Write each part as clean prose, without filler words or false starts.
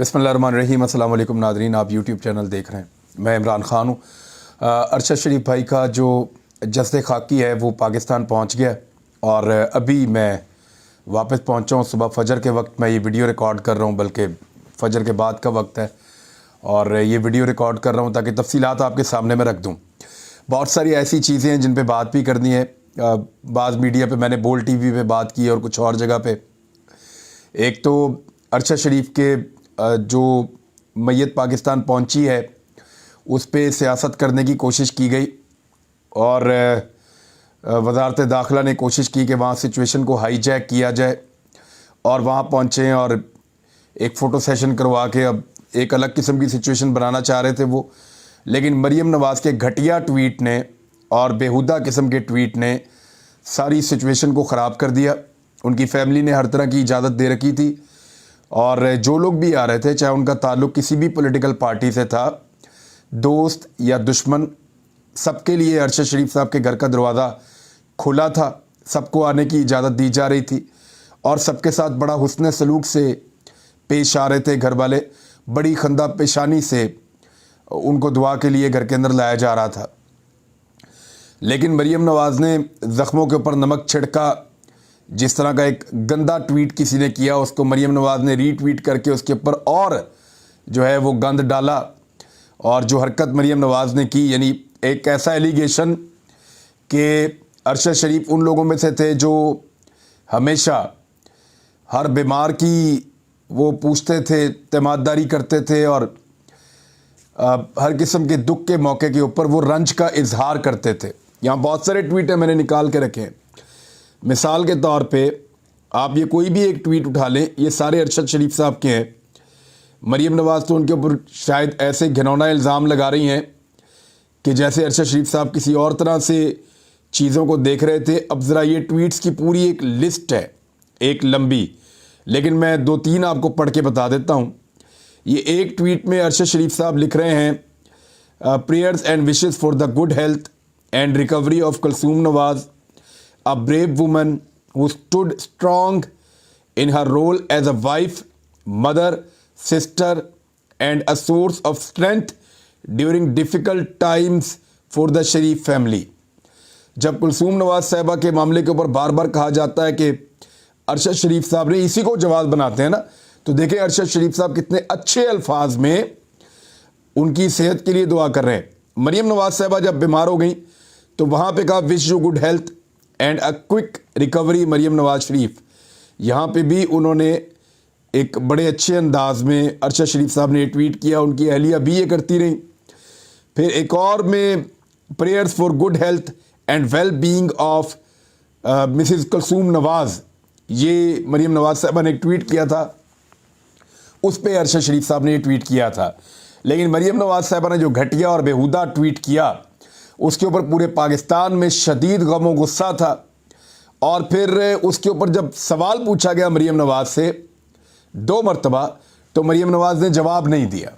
बिस्मिल्लाहिर्रहमानिर्रहीम। अस्सलाम वालेकुम नादरीन, आप यूट्यूब चैनल देख रहे हैं। मैं इमरान ख़ान हूँ। अरशद शरीफ भाई का जो जस्द खाकी है वो पाकिस्तान पहुँच गया और अभी मैं वापस पहुँचा हूँ। सुबह फजर के वक्त मैं ये वीडियो रिकॉर्ड कर रहा हूँ, बल्कि फजर के बाद का वक्त है और ये वीडियो रिकॉर्ड कर रहा हूँ ताकि तफसीलात आपके सामने मैं रख दूँ। बहुत सारी ऐसी चीज़ें हैं जिन पे बात भी करनी है। बाज़ मीडिया पे मैंने बोल टीवी पे बात की और कुछ और जगह पे। एक तो अरशद शरीफ के जो मैयत पाकिस्तान पहुंची है उस पे सियासत करने की कोशिश की गई और वज़ारत दाखिला ने कोशिश की कि वहाँ सिचुएशन को हाईजैक किया जाए और वहाँ पहुँचे और एक फ़ोटो सेशन करवा के अब एक अलग किस्म की सिचुएशन बनाना चाह रहे थे वो। लेकिन मरीम नवाज़ के घटिया ट्वीट ने और बेहुदा किस्म के ट्वीट ने सारी सिचुएशन को ख़राब कर दिया। उनकी फैमिली ने हर तरह की इजाज़त दे रखी थी और जो लोग भी आ रहे थे, चाहे उनका ताल्लुक़ किसी भी पॉलिटिकल पार्टी से था, दोस्त या दुश्मन, सबके लिए अरशद शरीफ साहब के घर का दरवाज़ा खुला था। सबको आने की इजाज़त दी जा रही थी और सबके साथ बड़ा हुस्न सलूक से पेश आ रहे थे। घर वाले बड़ी खंदा पेशानी से उनको दुआ के लिए घर के अंदर लाया जा रहा था। लेकिन मरीम नवाज़ ने ज़ख्मों के ऊपर नमक छिड़का। जिस तरह का एक गंदा ट्वीट किसी ने किया, उसको मरीम नवाज़ ने रीट्वीट करके उसके ऊपर और जो है वो गंद डाला। और जो हरकत मरीम नवाज़ ने की, यानी एक ऐसा एलिगेशन कि अरशद शरीफ उन लोगों में से थे जो हमेशा हर बीमार की वो पूछते थे, तैमाददारी करते थे और हर किस्म के दुख के मौके के ऊपर वो रंज का इजहार करते थे। यहाँ बहुत सारे ट्वीट हैं, मैंने निकाल के रखे हैं। मिसाल के तौर पे आप ये कोई भी एक ट्वीट उठा लें, ये सारे अरशद शरीफ साहब के हैं। मरीम नवाज़ तो उनके ऊपर शायद ऐसे घिनौना इल्ज़ाम लगा रही हैं कि जैसे अरशद शरीफ साहब किसी और तरह से चीज़ों को देख रहे थे। अब ज़रा ये ट्वीट्स की पूरी एक लिस्ट है, एक लंबी, लेकिन मैं दो तीन आपको पढ़ के बता देता हूँ। ये एक ट्वीट में अरशद शरीफ साहब लिख रहे हैं, prayers and wishes for the good health and recovery of Kulsoom Nawaz, a brave woman who stood strong in her role as a wife, mother, sister and a source of strength during difficult times for the Sharif family। जब कुलसूम नवाज साहिबा के मामले के ऊपर बार बार कहा जाता है कि अरशद शरीफ साहब ने, इसी को जवाब बनाते हैं ना, तो देखें अरशद शरीफ साहब कितने अच्छे अल्फाज में उनकी सेहत के लिए दुआ कर रहे हैं। मरीम नवाज साहिबा जब बीमार हो गई तो वहाँ पे कहा wish you good health and a quick recovery Maryam Nawaz Sharif. यहाँ पे भी उन्होंने एक बड़े अच्छे अंदाज में अरशद शरीफ साहब ने ट्वीट किया। उनकी अहलिया भी ये करती रही। फिर एक और में prayers for good health and well being of Mrs Kulsoom Nawaz, ये मरीम नवाज साहबा ने एक ट्वीट किया था, उस पर अरशद शरीफ साहब ने ये ट्वीट किया था। लेकिन मरीम नवाज साहबा ने जो घटिया और बेहुदा ट्वीट किया उसके ऊपर पूरे पाकिस्तान में शदीद गम गुस्सा था। और फिर उसके ऊपर जब सवाल पूछा गया मरीम नवाज़ से 2 मरतबा, तो मरीम नवाज़ ने जवाब नहीं दिया।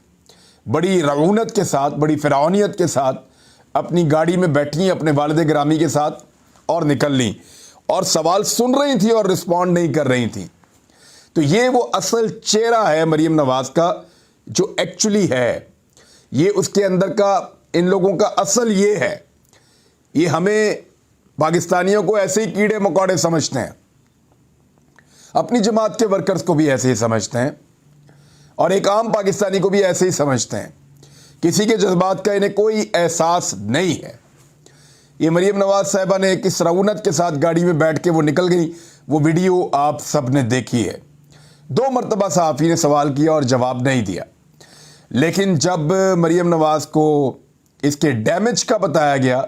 बड़ी रऊनत के साथ, बड़ी फ़िरौनियत के साथ अपनी गाड़ी में बैठी अपने वालिद गिरामी के साथ और निकल ली और सवाल सुन रही थी और रिस्पॉन्ड नहीं कर रही थी। तो ये वो असल चेहरा है मरीम नवाज़ का जो एक्चुअली है। ये उसके अंदर का, इन लोगों का असल ये है। ये हमें पाकिस्तानियों को ऐसे ही कीड़े मकोड़े समझते हैं, अपनी जमात के वर्कर्स को भी ऐसे ही समझते हैं और एक आम पाकिस्तानी को भी ऐसे ही समझते हैं। किसी के जज्बात का इन्हें कोई एहसास नहीं है। ये मरीम नवाज साहिबा ने किस रऊनत के साथ गाड़ी में बैठ के वो निकल गई, वो वीडियो आप सब ने देखी है। 2 मरतबा सहाफ़ी ने सवाल किया और जवाब नहीं दिया। लेकिन जब मरीम नवाज़ को इसके डैमेज का बताया गया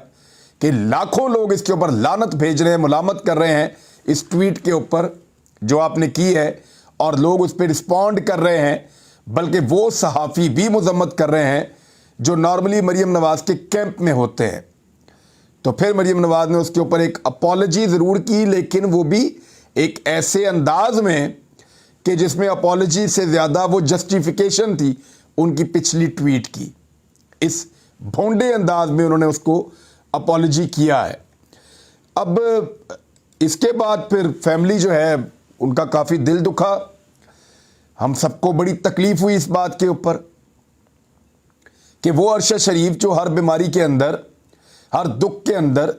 कि लाखों लोग इसके ऊपर लानत भेज रहे हैं, मुलामत कर रहे हैं इस ट्वीट के ऊपर जो आपने की है, और लोग उस पर रिस्पॉन्ड कर रहे हैं, बल्कि वो सहाफ़ी भी मजम्मत कर रहे हैं जो नॉर्मली मरीम नवाज़ के कैंप में होते हैं, तो फिर मरीम नवाज़ ने उसके ऊपर एक अपॉलजी ज़रूर की, लेकिन वो भी एक ऐसे अंदाज में कि जिसमें अपॉलजी से ज़्यादा वो जस्टिफिकेशन थी उनकी पिछली ट्वीट की। इस भोंडे अंदाज में उन्होंने उसको अपॉलजी किया है। अब इसके बाद फिर फैमिली जो है उनका काफ़ी दिल दुखा ہم سب کو بڑی تکلیف ہوئی اس بات کے اوپر کہ وہ ارشد شریف جو ہر بیماری کے اندر، ہر دکھ کے اندر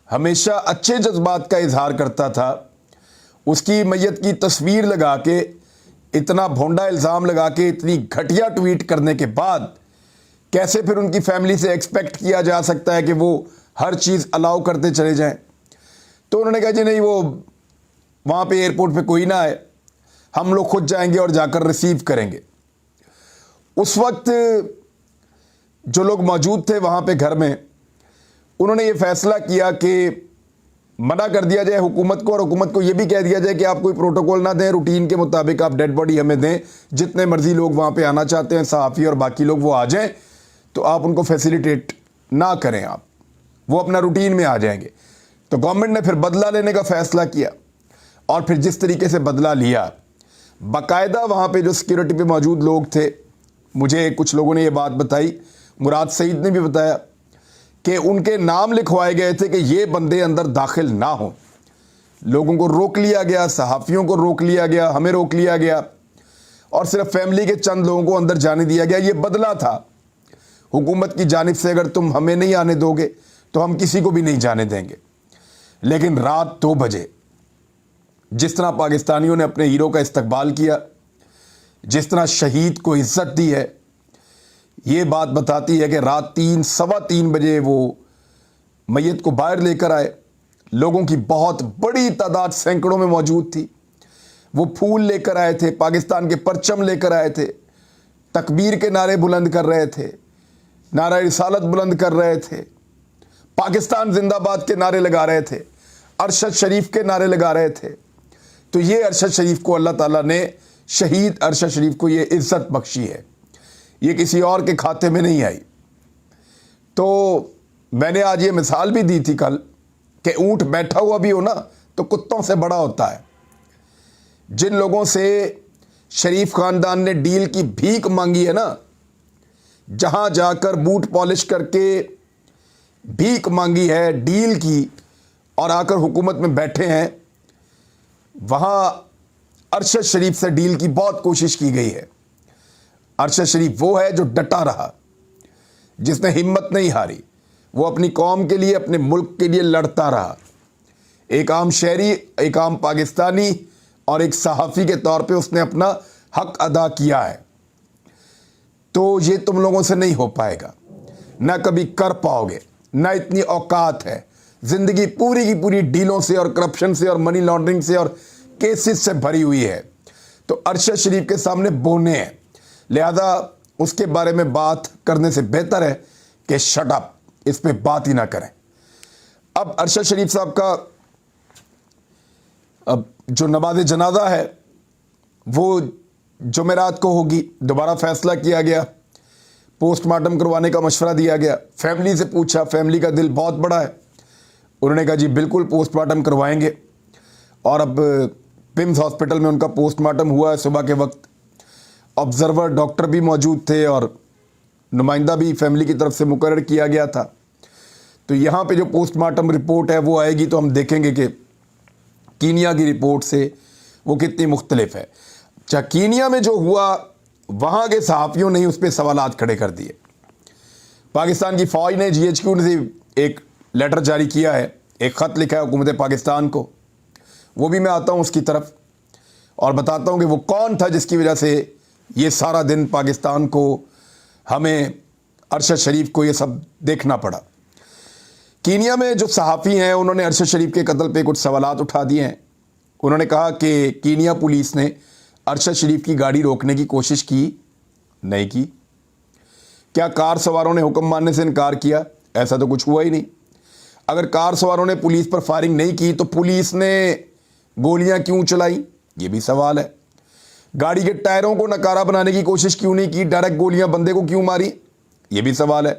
ہمیشہ اچھے جذبات کا اظہار کرتا تھا، اس کی میت کی تصویر لگا کے، اتنا بھونڈا الزام لگا کے، اتنی گھٹیا ٹویٹ کرنے کے بعد کیسے پھر ان کی فیملی سے ایکسپیکٹ کیا جا سکتا ہے کہ وہ ہر چیز الاؤ کرتے چلے جائیں؟ تو انہوں نے کہا جی نہیں، وہ وہاں پہ ایئرپورٹ پہ کوئی نہ آئے، ہم لوگ خود جائیں گے اور جا کر ریسیو کریں گے۔ اس وقت جو لوگ موجود تھے وہاں پہ گھر میں، انہوں نے یہ فیصلہ کیا کہ منع کر دیا جائے حکومت کو، اور حکومت کو یہ بھی کہہ دیا جائے کہ آپ کوئی پروٹوکول نہ دیں، روٹین کے مطابق آپ ڈیڈ باڈی ہمیں دیں، جتنے مرضی لوگ وہاں پہ آنا چاہتے ہیں صحافی اور باقی لوگ وہ آ جائیں، تو آپ ان کو فیسیلیٹیٹ نہ کریں، آپ وہ اپنا روٹین میں آ جائیں گے۔ تو گورنمنٹ نے پھر بدلہ لینے کا فیصلہ کیا، اور پھر جس طریقے سے بدلہ لیا، باقاعدہ وہاں پہ جو سیکیورٹی پہ موجود لوگ تھے، مجھے کچھ لوگوں نے یہ بات بتائی، مراد سعید نے بھی بتایا کہ ان کے نام لکھوائے گئے تھے کہ یہ بندے اندر داخل نہ ہوں۔ لوگوں کو روک لیا گیا، صحافیوں کو روک لیا گیا، ہمیں روک لیا گیا، اور صرف فیملی کے چند لوگوں کو اندر جانے دیا گیا۔ یہ بدلہ تھا حکومت کی جانب سے، اگر تم ہمیں نہیں آنے دو گے تو ہم کسی کو بھی نہیں جانے دیں گے۔ لیکن رات 2 بجے جس طرح پاکستانیوں نے اپنے ہیرو کا استقبال کیا، جس طرح شہید کو عزت دی ہے، یہ بات بتاتی ہے کہ رات 3-3:15 بجے وہ میت کو باہر لے کر آئے۔ لوگوں کی بہت بڑی تعداد سینکڑوں میں موجود تھی، وہ پھول لے کر آئے تھے، پاکستان کے پرچم لے کر آئے تھے، تکبیر کے نعرے بلند کر رہے تھے، نعرہ رسالت بلند کر رہے تھے، پاکستان زندہ باد کے نعرے لگا رہے تھے، ارشد شریف کے نعرے لگا رہے تھے۔ تو یہ ارشد شریف کو اللہ تعالیٰ نے، شہید ارشد شریف کو یہ عزت بخشی ہے، یہ کسی اور کے کھاتے میں نہیں آئی۔ تو میں نے آج یہ مثال بھی دی تھی کل کہ اونٹ بیٹھا ہوا بھی ہو نا تو کتوں سے بڑا ہوتا ہے۔ جن لوگوں سے شریف خاندان نے ڈیل کی بھیک مانگی ہے نا، جہاں جا کر بوٹ پالش کر کے بھیک مانگی ہے ڈیل کی، اور آ کر حکومت میں بیٹھے ہیں، وہاں ارشد شریف سے ڈیل کی بہت کوشش کی گئی ہے۔ ارشد شریف وہ ہے جو ڈٹا رہا، جس نے ہمت نہیں ہاری، وہ اپنی قوم کے لیے، اپنے ملک کے لیے لڑتا رہا۔ ایک عام شہری، ایک عام پاکستانی اور ایک صحافی کے طور پہ اس نے اپنا حق ادا کیا ہے۔ تو یہ تم لوگوں سے نہیں ہو پائے گا، نہ کبھی کر پاؤ گے، نہ اتنی اوقات ہے۔ زندگی پوری کی پوری ڈیلوں سے اور کرپشن سے اور منی لانڈرنگ سے اور کیسز سے بھری ہوئی ہے۔ تو ارشد شریف کے سامنے بونے ہیں، لہذا اس کے بارے میں بات کرنے سے بہتر ہے کہ شٹ اپ، اس پہ بات ہی نہ کریں۔ اب ارشد شریف صاحب کا اب جو نماز جنازہ ہے وہ جمعرات کو ہوگی۔ دوبارہ فیصلہ کیا گیا، پوسٹ مارٹم کروانے کا مشورہ دیا گیا۔ فیملی سے پوچھا، فیملی کا دل بہت بڑا ہے، انہوں نے کہا جی بالکل پوسٹ مارٹم کروائیں گے۔ اور اب پمز ہاسپٹل میں ان کا پوسٹ مارٹم ہوا ہے صبح کے وقت۔ آبزرور ڈاکٹر بھی موجود تھے اور نمائندہ بھی فیملی کی طرف سے مقرر کیا گیا تھا۔ تو یہاں پہ جو پوسٹ مارٹم رپورٹ ہے وہ آئے گی تو ہم دیکھیں گے کہ کینیا کی رپورٹ سے وہ کتنی مختلف ہے۔ اچھا، کینیا میں جو ہوا وہاں کے صحافیوں نے اس پہ سوالات کھڑے کر دیے۔ پاکستان کی فوج نے GHQ نے ایک لیٹر جاری کیا ہے، ایک خط لکھا ہے حکومت پاکستان کو، وہ بھی میں آتا ہوں اس کی طرف اور بتاتا ہوں کہ وہ کون تھا جس کی وجہ سے یہ سارا دن پاکستان کو، ہمیں، ارشد شریف کو یہ سب دیکھنا پڑا۔ کینیا میں جو صحافی ہیں انہوں نے ارشد شریف کے قتل پہ کچھ سوالات اٹھا دیے ہیں۔ انہوں نے کہا کہ کینیا پولیس نے ارشد شریف کی گاڑی روکنے کی کوشش کی نہیں کی؟ کیا کار سواروں نے حکم ماننے سے انکار کیا؟ ایسا تو کچھ ہوا ہی نہیں۔ اگر کار سواروں نے پولیس پر فائرنگ نہیں کی تو پولیس نے گولیاں کیوں چلائی؟ یہ بھی سوال ہے۔ گاڑی کے ٹائروں کو نکارہ بنانے کی کوشش کیوں نہیں کی؟ ڈائریکٹ گولیاں بندے کو کیوں ماری؟ یہ بھی سوال ہے۔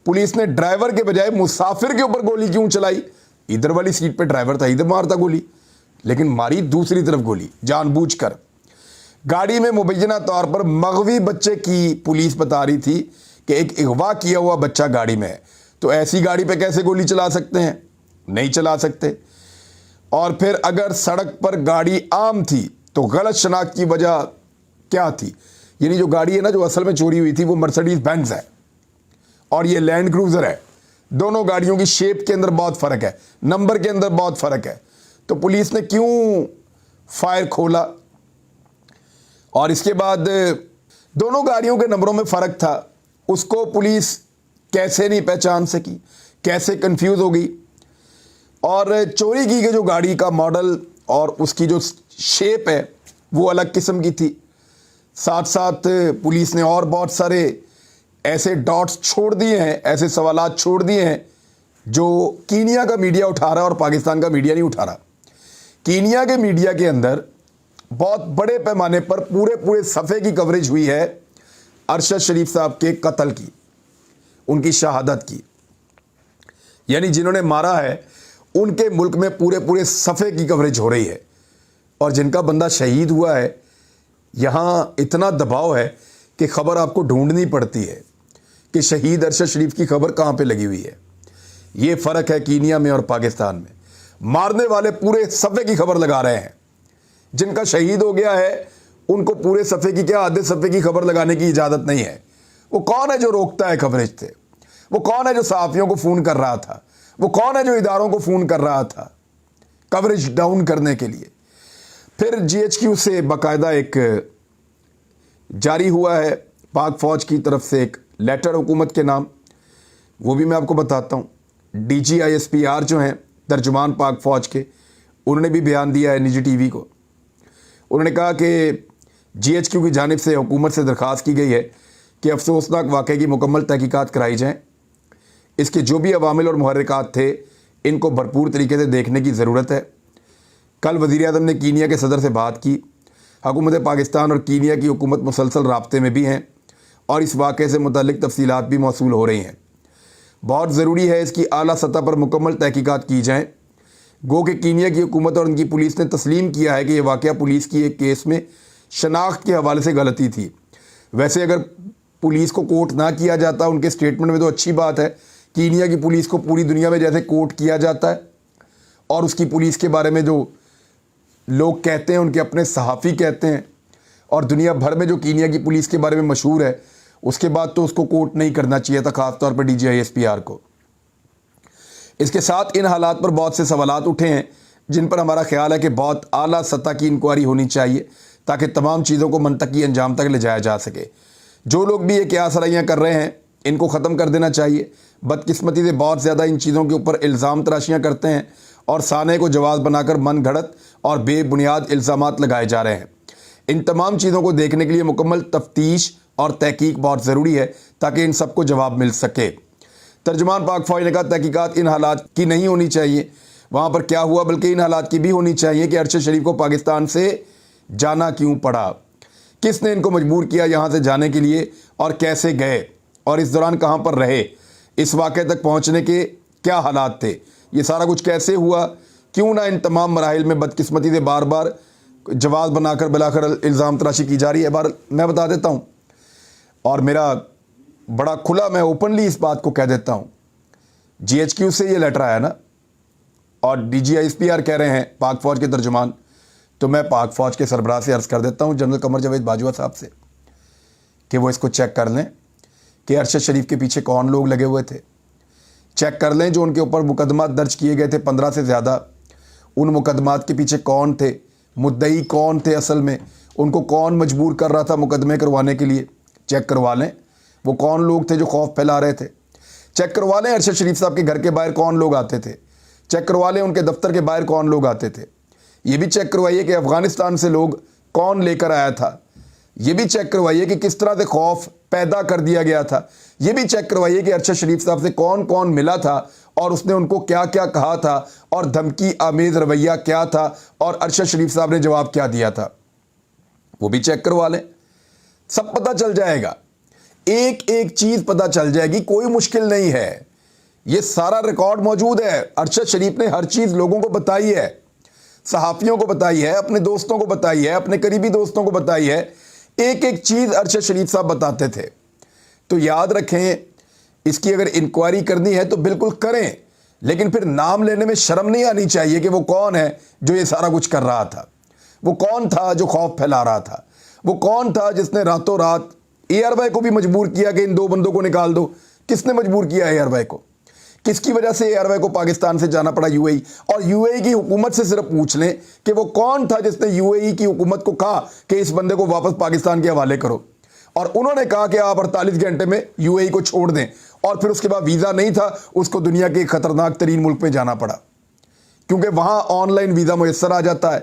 پولیس نے ڈرائیور کے بجائے مسافر کے اوپر گولی کیوں چلائی؟ ادھر والی سیٹ پہ ڈرائیور تھا، ادھر مارتا گولی، لیکن ماری دوسری طرف گولی جان بوجھ کر۔ گاڑی میں مبینہ طور پر مغوی بچے کی پولیس بتا رہی تھی کہ ایک اغوا کیا ہوا بچہ گاڑی میں ہے، تو ایسی گاڑی پہ کیسے گولی چلا سکتے ہیں؟ نہیں چلا سکتے۔ اور پھر اگر سڑک پر گاڑی عام تھی تو غلط شناخت کی وجہ क्या थी। यानी जो गाड़ी है ना जो असल में चोरी हुई थी वो मर्सिडीज बेंज है और ये लैंड क्रूजर है। दोनों गाड़ियों की शेप के अंदर बहुत फ़र्क है, नंबर के अंदर बहुत फ़र्क है। तो पुलिस ने क्यों फायर खोला? और इसके बाद दोनों गाड़ियों के नंबरों में फ़र्क था, उसको पुलिस कैसे नहीं पहचान सकी, कैसे कंफ्यूज हो गई। और चोरी की गई जो गाड़ी का मॉडल और उसकी जो शेप है वो अलग किस्म की थी। साथ साथ पुलिस ने और बहुत सारे ऐसे डॉट्स छोड़ दिए हैं, ऐसे सवालात छोड़ दिए हैं जो कीनिया का मीडिया उठा रहा है और पाकिस्तान का मीडिया नहीं उठा रहा। कीनिया के मीडिया के अंदर बहुत बड़े पैमाने पर पूरे सफ़े की कवरेज हुई है अरशद शरीफ साहब के कत्ल की, उनकी शहादत की। यानी जिन्होंने मारा है उनके मुल्क में पूरे सफ़े की कवरेज हो रही है। और जिनका बंदा शहीद हुआ है, यहाँ इतना दबाव है कि ख़बर आपको ढूंढनी पड़ती है कि शहीद अरशद शरीफ की खबर कहाँ पे लगी हुई है। ये फ़र्क है कीनिया में और पाकिस्तान में। मारने वाले पूरे सफ़े की खबर लगा रहे हैं, जिनका शहीद हो गया है उनको पूरे सफ़े की क्या आधे सफ़े की खबर लगाने की इजाज़त नहीं है। वो कौन है जो रोकता है कवरेज से? वो कौन है जो सहाफ़ियों को फ़ोन कर रहा था? वो कौन है जो इदारों को फ़ोन कर रहा था कवरेज डाउन करने के लिए? फिर GHQ से बाकायदा एक जारी हुआ है पाक फ़ौज की तरफ से एक लेटर हुकूमत के नाम, वो भी मैं आपको बताता हूँ। DGISPR जो हैं तर्जुमान पाक फ़ौज के, उन्होंने भी बयान दिया है निजी TV को। उन्होंने कहा कि GHQ की जानिब से हुकूमत से दरख्वास्त की गई है कि अफसोसनाक वाक़े की मुकम्मल तहकीकात कराई जाएँ। इसके जो भी अवामिल और मुहर्रिकात थे इनको भरपूर तरीके से देखने की ज़रूरत है। कल वज़ीर-ए-आज़म ने कीनिया के सदर से बात की। हुकूमत पाकिस्तान और कीनिया की हुकूमत मुसलसल राब्ते में भी हैं और इस वाक़े से मुतल्लिक़ तफ़सीलात भी मौसूल हो रही हैं। बहुत ज़रूरी है इसकी आला सतह पर मुकम्मल तहकीकात की जाएँ। गो कि कीनिया की हुकूमत और उनकी पुलिस ने तस्लीम किया है कि यह वाक़या पुलिस की एक केस में शनाख्त के हवाले से गलती थी। वैसे अगर पुलिस को कोर्ट ना किया जाता उनके स्टेटमेंट में तो अच्छी बात है। कीनिया की पुलिस को पूरी दुनिया में जैसे कोर्ट किया जाता है और उसकी पुलिस के बारे में जो लोग कहते हैं उनके अपने सहाफ़ी कहते हैं और दुनिया भर में जो कीनिया की पुलिस के बारे में मशहूर है, उसके बाद तो उसको कोर्ट नहीं करना चाहिए था, ख़ास तौर पर DGISPR को। इसके साथ इन हालात पर बहुत से सवालात उठे हैं जिन पर हमारा ख्याल है कि बहुत आला सतह की इंक्वायरी होनी चाहिए ताकि तमाम चीज़ों को मंतकी अंजाम तक ले जाया जा सके। जो लोग भी ये क़यास रइयाँ कर रहे हैं इनको ख़त्म कर देना चाहिए। बदकिस्मती से बहुत ज़्यादा इन चीज़ों के ऊपर इल्ज़ाम तराशियाँ करते हैं और साने को जवाब बनाकर मन घड़त और बेबुनियाद इल्ज़ामात लगाए जा रहे हैं। इन तमाम चीज़ों को देखने के लिए मुकम्मल तफ्तीश और तहकीक बहुत ज़रूरी है ताकि इन सबको जवाब मिल सके। तर्जुमान पाक फ़ौज ने कहा तहकीकात इन हालात की नहीं होनी चाहिए वहाँ पर क्या हुआ, बल्कि इन हालात की भी होनी चाहिए कि अरशद शरीफ को पाकिस्तान से जाना क्यों पड़ा, किसने इनको मजबूर किया यहाँ से जाने के लिए और कैसे गए और इस दौरान कहाँ पर रहे, इस वाक़े तक पहुँचने के क्या हालात थे, ये सारा कुछ कैसे हुआ, क्यों ना इन तमाम मराहिल में बदकिस्मती से बार बार जवाब बनाकर बिलाकर इल्ज़ाम तराशी की जा रही है। बार मैं बता देता हूँ और मेरा बड़ा खुला, मैं ओपनली इस बात को कह देता हूँ, GHQ से ये लेटर आया ना और DGISPR कह रहे हैं पाक फ़ौज के तर्जुमान, तो मैं पाक फ़ौज के सरबराह से अर्ज़ कर देता हूँ जनरल कमर जावेद बाजवा साहब से कि वो इसको चेक कर लें कि अरशद शरीफ के पीछे कौन लोग लगे हुए थे। चेक कर लें जो उनके ऊपर मुकदमात दर्ज किए गए थे 15 से ज़्यादा, उन मुकदमात के पीछे कौन थे, मुद्दई कौन थे, असल में उनको कौन मजबूर कर रहा था मुकदमे करवाने के लिए। चेक करवा लें वो कौन लोग थे जो खौफ फैला रहे थे। चेक करवा लें अरशद शरीफ साहब के घर के बाहर कौन लोग आते थे। चेक करवा लें उनके दफ्तर के बाहर कौन लोग आते थे। ये भी चेक करवाइए कि अफ़गानिस्तान से लोग कौन लेकर आया था। ये भी चेक करवाइए कि किस तरह से खौफ पैदा कर दिया गया था। ये भी चेक करवाइए कि अरशद शरीफ साहब से कौन कौन मिला था और उसने उनको क्या क्या कहा था और धमकी आमेज रवैया क्या था और अरशद शरीफ साहब ने जवाब क्या दिया था। वो भी चेक करवा लें, सब पता चल जाएगा, एक एक चीज़ पता चल जाएगी, कोई मुश्किल नहीं है। ये सारा रिकॉर्ड मौजूद है। अरशद शरीफ ने हर चीज़ लोगों को बताई है, सहाफ़ियों को बताई है, अपने दोस्तों को बताई है, अपने करीबी दोस्तों को बताई है। एक एक चीज़ अरशद शरीफ साहब बताते थे। तो याद रखें, इसकी अगर इंक्वायरी करनी है तो बिल्कुल करें, लेकिन फिर नाम लेने में शर्म नहीं आनी चाहिए कि वो कौन है जो ये सारा कुछ कर रहा था, वो कौन था जो खौफ फैला रहा था। وہ کون تھا جس نے راتوں رات اے آر وائی کو بھی مجبور کیا کہ ان 2 بندوں کو نکال دو؟ کس نے مجبور کیا اے آر وائی کو؟ کس کی وجہ سے اے آر وائی کو پاکستان سے جانا پڑا یو اے ای؟ اور یو اے ای کی حکومت سے صرف پوچھ لیں کہ وہ کون تھا جس نے یو اے ای کی حکومت کو کہا کہ اس بندے کو واپس پاکستان کے حوالے کرو، اور انہوں نے کہا کہ آپ 48 گھنٹے میں یو اے ای کو چھوڑ دیں، اور پھر اس کے بعد ویزا نہیں تھا، اس کو دنیا کے خطرناک ترین ملک میں جانا پڑا کیونکہ وہاں آن لائن ویزا میسر آ جاتا ہے۔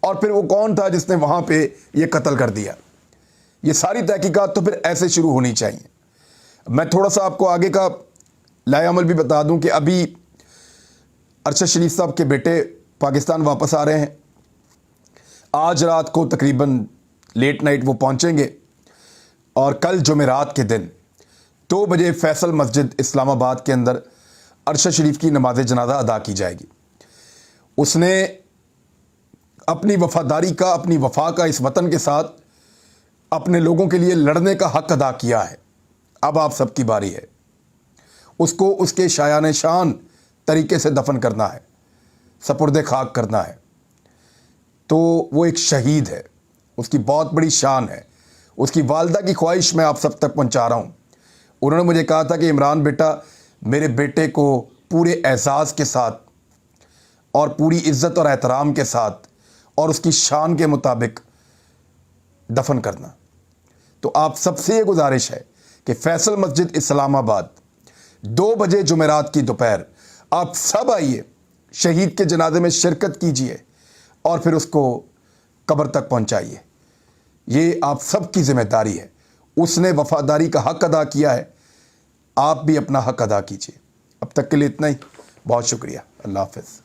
اور پھر وہ کون تھا جس نے وہاں پہ یہ قتل کر دیا؟ یہ ساری تحقیقات تو پھر ایسے شروع ہونی چاہیے۔ میں تھوڑا سا آپ کو آگے کا لائحہ عمل بھی بتا دوں کہ ابھی ارشد شریف صاحب کے بیٹے پاکستان واپس آ رہے ہیں، آج رات کو تقریباً لیٹ نائٹ وہ پہنچیں گے، اور کل جمعرات کے دن 2 بجے فیصل مسجد اسلام آباد کے اندر ارشد شریف کی نماز جنازہ ادا کی جائے گی۔ اس نے اپنی وفاداری کا، اپنی وفا کا اس وطن کے ساتھ اپنے لوگوں کے لیے لڑنے کا حق ادا کیا ہے۔ اب آپ سب کی باری ہے، اس کو اس کے شایان شان طریقے سے دفن کرنا ہے، سپرد خاک کرنا ہے۔ تو وہ ایک شہید ہے، اس کی بہت بڑی شان ہے۔ اس کی والدہ کی خواہش میں آپ سب تک پہنچا رہا ہوں۔ انہوں نے مجھے کہا تھا کہ عمران بیٹا، میرے بیٹے کو پورے اعزاز کے ساتھ اور پوری عزت اور احترام کے ساتھ اور اس کی شان کے مطابق دفن کرنا۔ تو آپ سب سے یہ گزارش ہے کہ فیصل مسجد اسلام آباد 2 بجے جمعرات کی دوپہر آپ سب آئیے، شہید کے جنازے میں شرکت کیجیے اور پھر اس کو قبر تک پہنچائیے۔ یہ آپ سب کی ذمہ داری ہے۔ اس نے وفاداری کا حق ادا کیا ہے، آپ بھی اپنا حق ادا کیجیے۔ اب تک کے لیے اتنا ہی، بہت شکریہ، اللہ حافظ۔